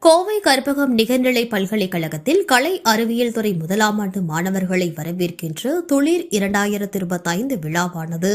கோவை கற்பகம் நிகர்நிலை பல்கலைக்கழகத்தில் கலை அறிவியல் துறை முதலாம் ஆண்டு மாணவர்களை வரவேற்கின்ற துளிர் 2025 விழாவானது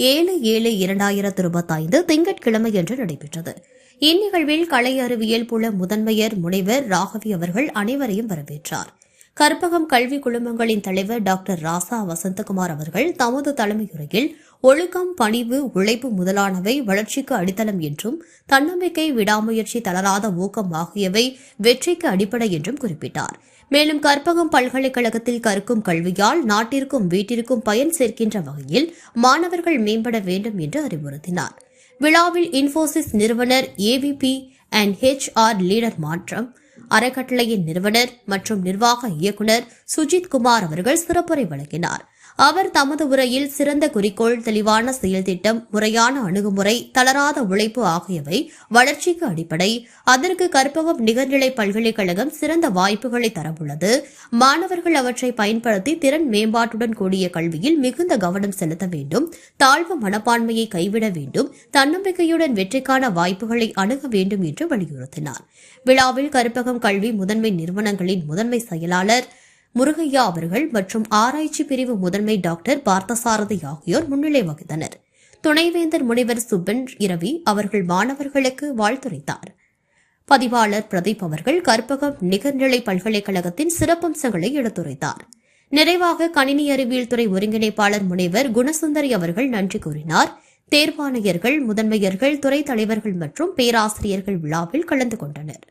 7/7/2025 திங்கட்கிழமையன்று நடைபெற்றது. இந்நிகழ்வில் கலை அறிவியல் புல முதன்மையர் முனைவர் ராகவி அவர்கள் அனைவரையும் வரவேற்றார். கற்பகம் கல்வி குழுமங்களின் தலைவர் டாக்டர் ராசா வசந்தகுமார் அவர்கள் தமது தலைமையுரையில் ஒழுக்கம், பணிவு, உழைப்பு முதலானவை வளர்ச்சிக்கு அடித்தளம் என்றும் தன்னம்பிக்கை, விடாமுயற்சி, தளராத ஊக்கம் ஆகியவை வெற்றிக்கு அடிப்படை என்றும் குறிப்பிட்டார். மேலும் கற்பகம் பல்கலைக்கழகத்தில் கற்கும் கல்வியால் நாட்டிற்கும் வீட்டிற்கும் பயன் சேர்க்கின்ற வகையில் மாணவர்கள் மேம்பட வேண்டும் என்று அறிவுறுத்தினார். விழாவில் இன்போசிஸ் நிறுவனர் ஏவிபி அண்ட் HR லீடர் மாற்றம் அறக்கட்டளையின் நிறுவனர் மற்றும் நிர்வாக இயக்குநர் சுஜித் குமார் அவர்கள் சிறப்புரை வழங்கினார். அவர் தமது உரையில் சிறந்த குறிக்கோள், தெளிவான செயல் திட்டம், முறையான அணுகுமுறை, தளராத உழைப்பு ஆகியவை வளர்ச்சிக்கு அடிப்படை. அதற்கு கற்பகம் நிகர்நிலை பல்கலைக்கழகம் சிறந்த வாய்ப்புகளை தரவுள்ளது. மாணவர்கள் அவற்றை பயன்படுத்தி திறன் மேம்பாட்டுடன் கூடிய கல்வியில் மிகுந்த கவனம் செலுத்த வேண்டும். தாழ்வு மனப்பான்மையை கைவிட வேண்டும். தன்னம்பிக்கையுடன் வெற்றிக்கான வாய்ப்புகளை அணுக வேண்டும் என்று வலியுறுத்தினார். விழாவில் கற்பகம் கல்வி முதன்மை நிறுவனங்களின் முதன்மை செயலாளர் முருகையா அவர்கள் மற்றும் ஆராய்ச்சி பிரிவு முதன்மை டாக்டர் பார்த்தசாரதி ஆகியோர் முன்னிலை வகித்தனர். துணைவேந்தர் முனைவர் சுப்பன் இரவி அவர்கள் மாணவர்களுக்கு வாழ்த்துரைத்தார். பதிவாளர் பிரதீப் அவர்கள் கற்பகம் நிகர்நிலை பல்கலைக்கழகத்தின் சிறப்பம்சங்களை எடுத்துரைத்தார். நிறைவாக கணினி அறிவியல் துறை ஒருங்கிணைப்பாளர் முனைவர் குணசுந்தரி அவர்கள் நன்றி கூறினார். தேர்வாணையர்கள், முதன்மையர்கள், துறை தலைவர்கள் மற்றும் பேராசிரியர்கள் விழாவில் கலந்து கொண்டனர்.